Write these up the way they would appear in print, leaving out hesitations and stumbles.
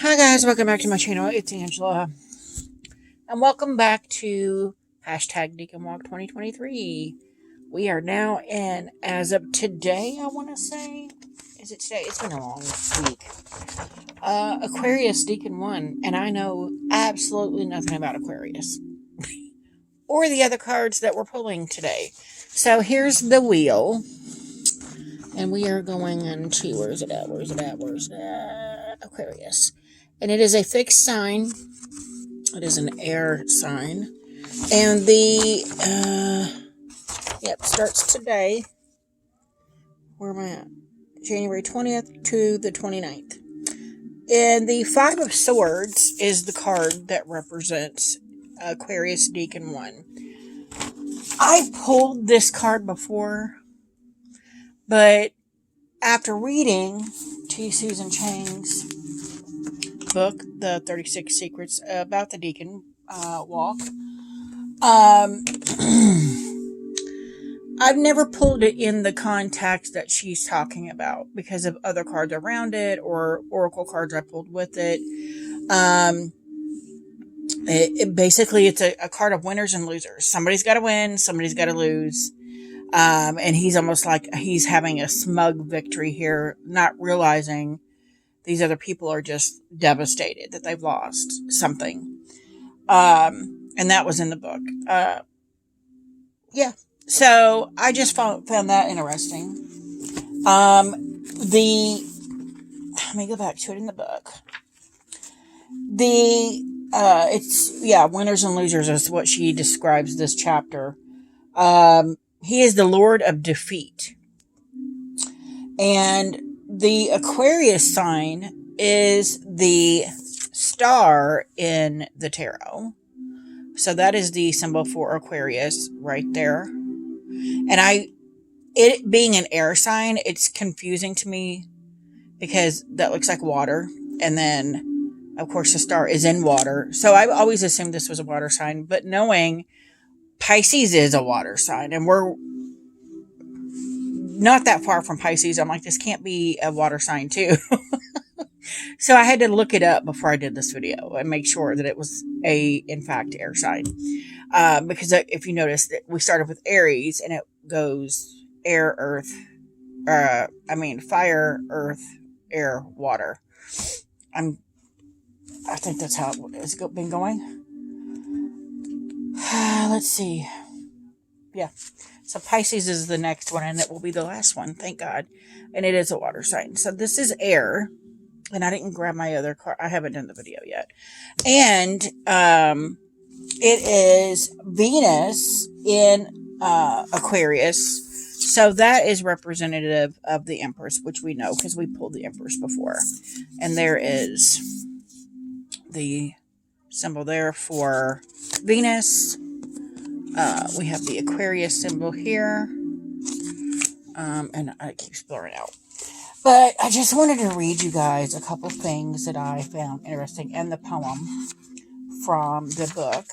Hi guys, welcome back to my channel. It's Angela. And welcome back to hashtag Decan Walk 2023. We are now in, as of today, I want to say. Is it today? It's been a long week. Aquarius Decan 1. And I know absolutely nothing about Aquarius. Or the other cards that we're pulling today. So here's the wheel. And we are going into, where's it at? Aquarius. And it is a fixed sign. It is an air sign. And starts today. Where am I at? January 20th to the 29th. And the Five of Swords is the card that represents Aquarius Decan 1. I pulled this card before, but after reading T. Susan Chang's book, The 36 Secrets about the Decan Walk, I've never pulled it in the context that she's talking about because of other cards around it or oracle cards I pulled with it. Basically, it's a card of winners and losers. Somebody's got to win, somebody's got to lose. And he's almost like he's having a smug victory here, not realizing these other people are just devastated that they've lost something. And that was in the book. So I just found that interesting. Let me go back to it in the book. Winners and losers is what she describes this chapter. He is the Lord of Defeat. And the Aquarius sign is the star in the tarot. So that is the symbol for Aquarius right there. And it being an air sign, it's confusing to me because that looks like water. And then, of course, the star is in water. So I always assumed this was a water sign. But knowing Pisces is a water sign, and we're not that far from Pisces, I'm like, this can't be a water sign too. So I had to look it up before I did this video and make sure that it was in fact, air sign. Because if you notice that we started with Aries and it goes air, earth, fire, earth, air, water. I think that's how it's been going. Let's see. Yeah. So Pisces is the next one, and it will be the last one, thank God. And it is a water sign. So this is air. And I didn't grab my other card. I haven't done the video yet. And it is Venus in Aquarius. So that is representative of the Empress, which we know because we pulled the Empress before. And there is the symbol there for Venus. We have the Aquarius symbol here. And it keeps blurring out. But I just wanted to read you guys a couple things that I found interesting and the poem from the book.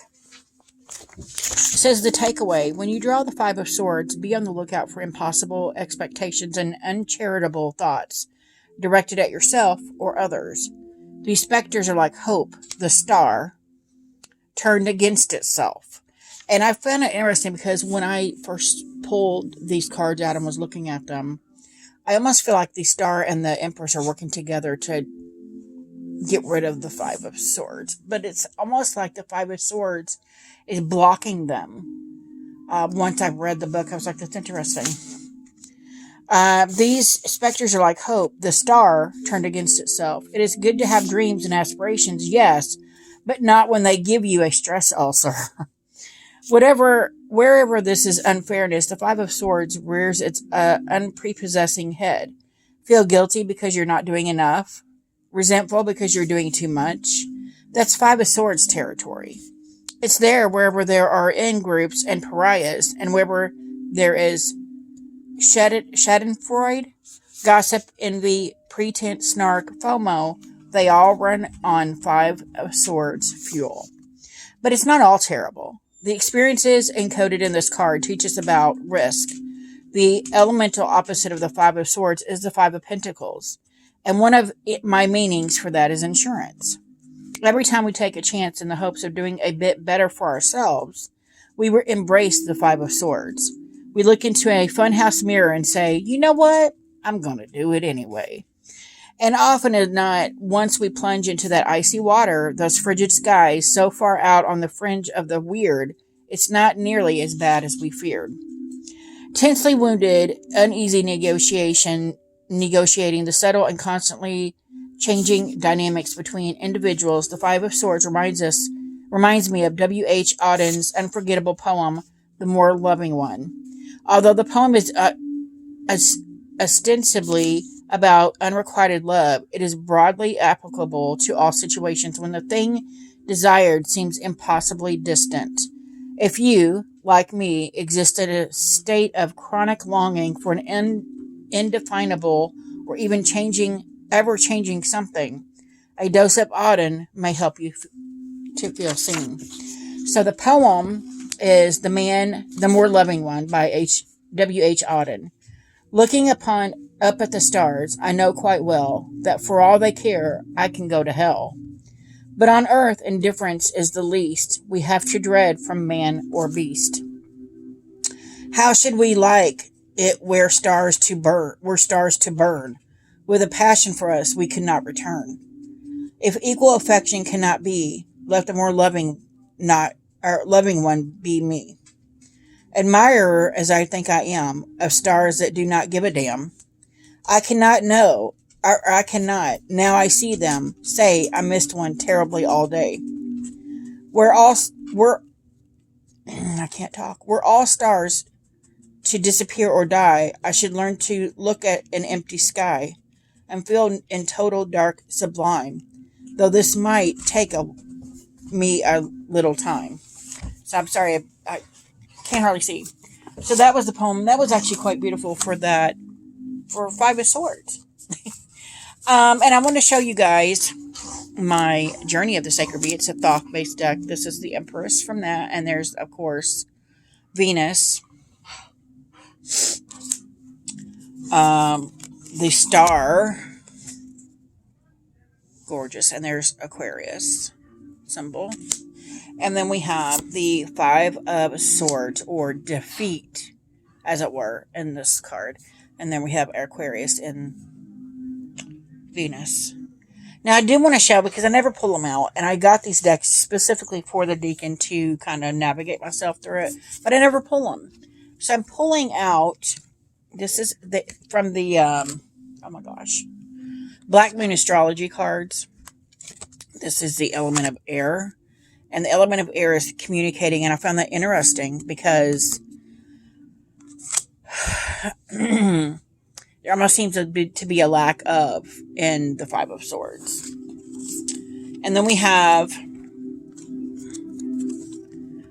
It says the takeaway: when you draw the Five of Swords, be on the lookout for impossible expectations and uncharitable thoughts directed at yourself or others. These specters are like hope, the star, turned against itself. And I found it interesting because when I first pulled these cards out and was looking at them, I almost feel like the star and the Empress are working together to get rid of the Five of Swords. But it's almost like the Five of Swords is blocking them. Once I've read the book, I was like, that's interesting. These specters are like hope, the star turned against itself. It is good to have dreams and aspirations, yes, but not when they give you a stress ulcer. Wherever this is unfairness, the Five of Swords rears its unprepossessing head. Feel guilty because you're not doing enough. Resentful because you're doing too much. That's Five of Swords territory. It's there wherever there are in-groups and pariahs, and wherever there is schadenfreude, gossip, envy, pretense, snark, FOMO. They all run on Five of Swords fuel. But it's not all terrible. The experiences encoded in this card teach us about risk. The elemental opposite of the Five of Swords is the Five of Pentacles. And one of my meanings for that is insurance. Every time we take a chance in the hopes of doing a bit better for ourselves, we embrace the Five of Swords. We look into a funhouse mirror and say, you know what? I'm going to do it anyway. And often as not, once we plunge into that icy water, those frigid skies so far out on the fringe of the weird, it's not nearly as bad as we feared. Tensely wounded, uneasy negotiating the subtle and constantly changing dynamics between individuals, the Five of Swords reminds me of W.H. Auden's unforgettable poem, The More Loving One. Although the poem is ostensibly about unrequited love, it is broadly applicable to all situations when the thing desired seems impossibly distant. If you, like me, exist in a state of chronic longing for an indefinable or even ever-changing something, a dose of Auden may help you to feel seen. So the poem is The More Loving One by W.H. Auden. Looking up at the stars, I know quite well that for all they care, I can go to hell. But on earth, indifference is the least we have to dread from man or beast. How should we like it were stars to burn, with a passion for us we could not return? If equal affection cannot be, let the more loving one be me. Admirer as I think I am of stars that do not give a damn, I cannot, now I see them, say I missed one terribly all day. We're all stars to disappear or die. I should learn to look at an empty sky and feel in total dark sublime, though this might take me a little time. So I'm sorry, I can't hardly see. So that was the poem. That was actually quite beautiful for Five of Swords. And I want to show you guys my Journey of the Sacred Bee. It's a Thoth-based deck. This is the Empress from that. And there's, of course, Venus. The Star. Gorgeous. And there's Aquarius symbol. And then we have the Five of Swords, or defeat, as it were, in this card. And then we have Aquarius in Venus. Now, I did want to show, because I never pull them out, and I got these decks specifically for the Decan to kind of navigate myself through it, but I never pull them. So I'm pulling out, this is from the, oh my gosh, Black Moon Astrology cards. This is the element of air. And the element of air is communicating, and I found that interesting because there almost seems to be a lack of in the Five of Swords. And then we have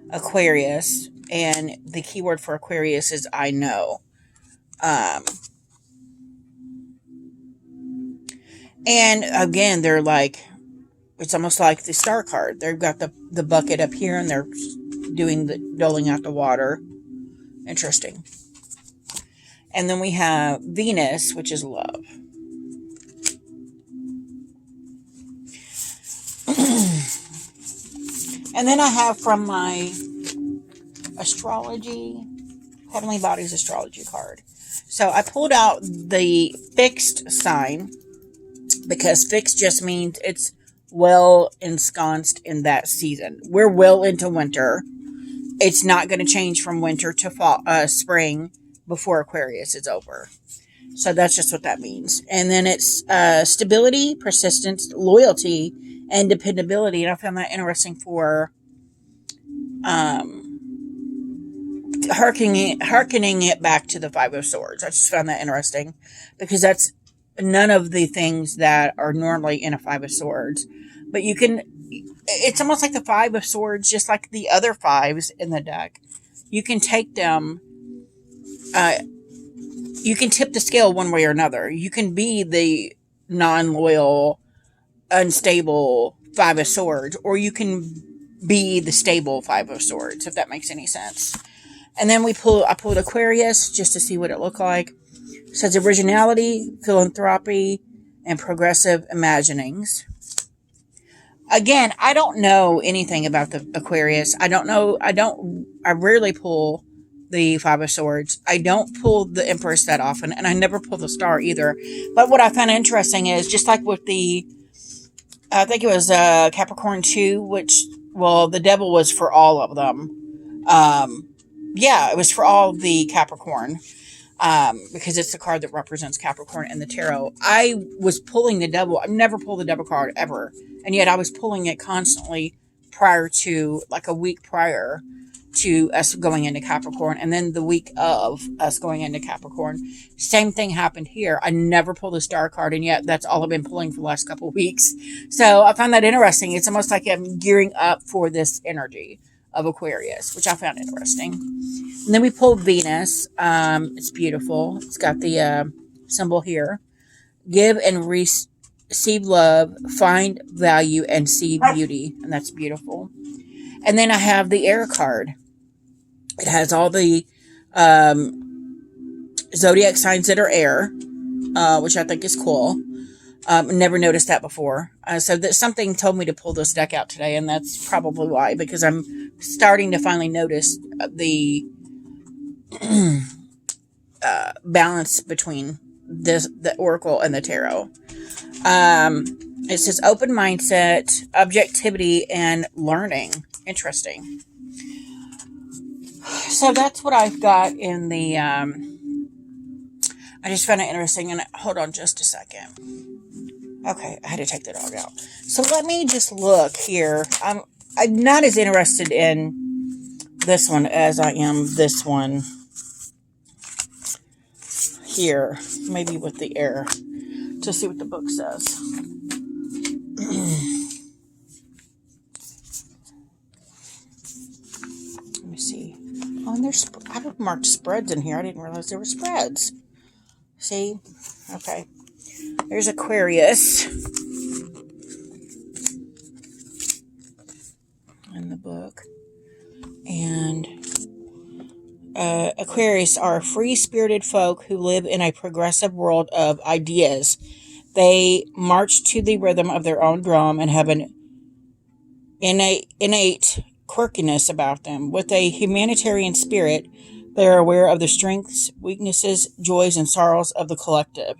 Aquarius, and the keyword for Aquarius is I know. And again, they're like, it's almost like the Star card. They've got the bucket up here, and they're doling out the water. Interesting. And then we have Venus, which is love. And then I have from my astrology, Heavenly Bodies astrology card. So I pulled out the fixed sign, because fixed just means it's well ensconced in that season. We're well into winter. It's not going to change from winter to fall, spring before Aquarius is over. So that's just what that means. And then it's stability, persistence, loyalty, and dependability. And I found that interesting for hearkening it back to the Five of Swords. I just found that interesting because that's none of the things that are normally in a Five of Swords. But you can, it's almost like the Five of Swords, just like the other fives in the deck. You can take them, you can tip the scale one way or another. You can be the non-loyal, unstable Five of Swords, or you can be the stable Five of Swords, if that makes any sense. And then I pulled Aquarius just to see what it looked like. It says originality, philanthropy, and progressive imaginings. Again, I don't know anything about the Aquarius. I rarely pull the Five of Swords. I don't pull the Empress that often, and I never pull the Star either. But what I found interesting is, just like with I think it was Capricorn 2, which, well, the devil was for all of them. Yeah, it was for all the Capricorn. Because it's the card that represents Capricorn in the tarot. I was pulling the devil. I've never pulled the devil card ever. And yet I was pulling it constantly prior to, like a week prior to us going into Capricorn. And then the week of us going into Capricorn. Same thing happened here. I never pulled the star card, and yet that's all I've been pulling for the last couple of weeks. So I found that interesting. It's almost like I'm gearing up for this energy of Aquarius, which I found interesting. And then we pulled Venus. It's beautiful. It's got the symbol here. Give and receive love, find value, and see beauty. And that's beautiful. And then I have the air card. It has all the zodiac signs that are air, which I think is cool. Never noticed that before. So that something told me to pull this deck out today, and that's probably why, because I'm starting to finally notice the balance between the Oracle and the Tarot. It says open mindset, objectivity, and learning. Interesting. So that's what I've got in the, I just found it interesting. And hold on just a second. Okay, I had to take the dog out. So let me just look here. I'm not as interested in this one as I am this one here. Maybe with the air. To see what the book says. Let me see. Oh, and I've marked spreads in here. I didn't realize there were spreads. See? Okay. There's Aquarius in the book. And Aquarius are free-spirited folk who live in a progressive world of ideas. They march to the rhythm of their own drum and have an innate quirkiness about them. With a humanitarian spirit, they are aware of the strengths, weaknesses, joys, and sorrows of the collective.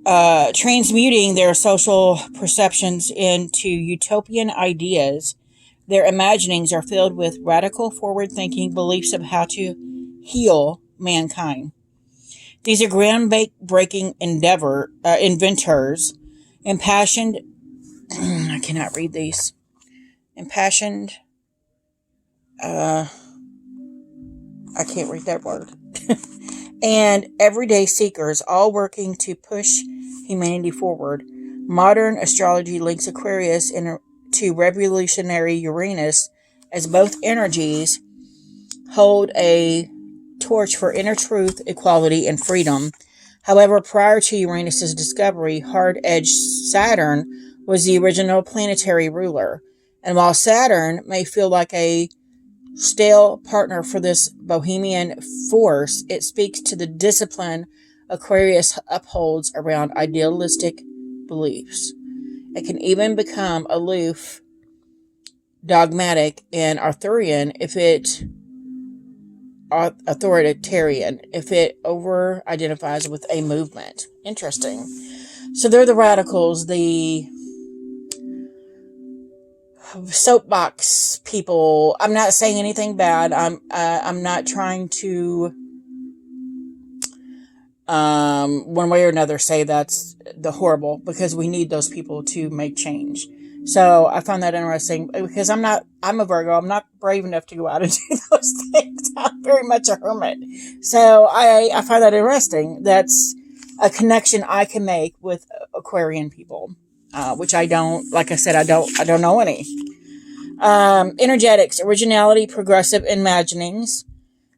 Transmuting their social perceptions into utopian ideas, their imaginings are filled with radical, forward-thinking beliefs of how to heal mankind. These are groundbreaking inventors, impassioned. I cannot read these. Impassioned. I can't read that word. And everyday seekers, all working to push humanity forward. Modern astrology links Aquarius to revolutionary Uranus, as both energies hold a torch for inner truth, equality, and freedom. However, prior to Uranus's discovery, hard-edged Saturn was the original planetary ruler. And while Saturn may feel like a stale partner for this bohemian force, it speaks to the discipline Aquarius upholds around idealistic beliefs. It can even become aloof, dogmatic, and authoritarian if it over-identifies with a movement. Interesting. So they're the radicals, the soapbox people. I'm not saying anything bad. I'm not trying to one way or another say that's the horrible, because we need those people to make change. So I found that interesting, because I'm a Virgo. I'm not brave enough to go out and do those things. I'm very much a hermit. So I find that interesting. That's a connection I can make with Aquarian people, which I don't, like I said, I don't know any. Energetics, originality, progressive imaginings,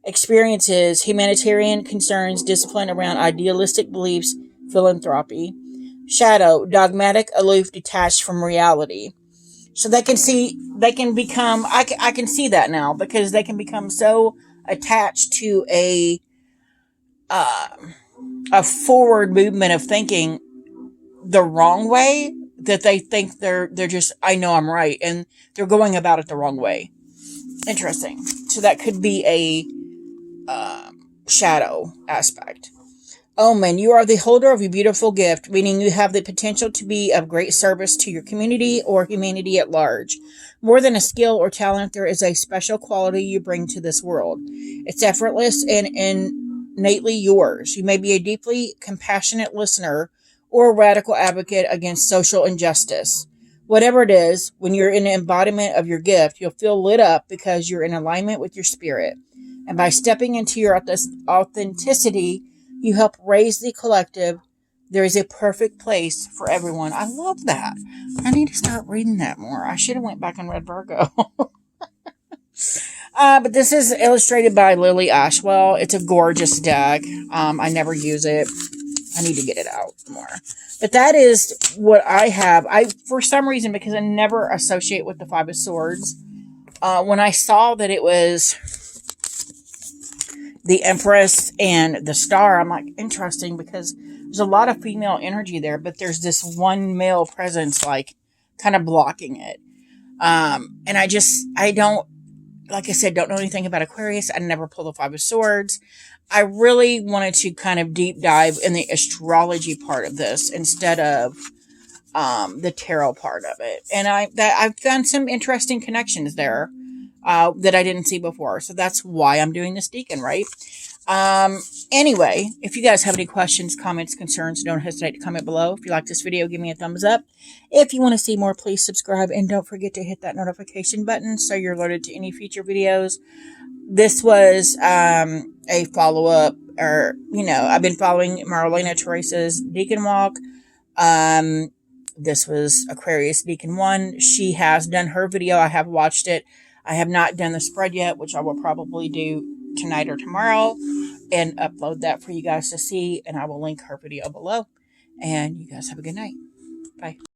experiences, humanitarian concerns, discipline around idealistic beliefs, philanthropy. Shadow, dogmatic, aloof, detached from reality. So I can see that now, because they can become so attached to a forward movement of thinking the wrong way, that they think they're just, I know I'm right, and they're going about it the wrong way. Interesting. So that could be a shadow aspect. Omen, you are the holder of a beautiful gift, meaning you have the potential to be of great service to your community or humanity at large. More than a skill or talent, there is a special quality you bring to this world. It's effortless and innately yours. You may be a deeply compassionate listener or a radical advocate against social injustice. Whatever it is, when you're in the embodiment of your gift, you'll feel lit up because you're in alignment with your spirit. And by stepping into your authenticity, you help raise the collective. There is a perfect place for everyone. I love that. I need to start reading that more. I should have went back and read Virgo. But this is illustrated by Lily Ashwell. It's a gorgeous deck. I never use it. I need to get it out more. But that is what I have. For some reason, because I never associate with the Five of Swords, when I saw that it was the Empress and the Star, I'm like, interesting, because there's a lot of female energy there, but there's this one male presence, like, kind of blocking it. And I don't, like I said, don't know anything about Aquarius. I never pulled the Five of Swords. I really wanted to kind of deep dive in the astrology part of this instead of the tarot part of it. And I've found some interesting connections there that I didn't see before. So that's why I'm doing this Decan, right? Anyway, if you guys have any questions, comments, concerns, don't hesitate to comment below. If you like this video, give me a thumbs up. If you want to see more, please subscribe. And don't forget to hit that notification button so you're alerted to any future videos. This was a follow-up, or, I've been following Marlene Theresa's Decan Walk. This was Aquarius Decan 1. She has done her video. I have watched it. I have not done the spread yet, which I will probably do tonight or tomorrow and upload that for you guys to see. And I will link her video below. And you guys have a good night. Bye.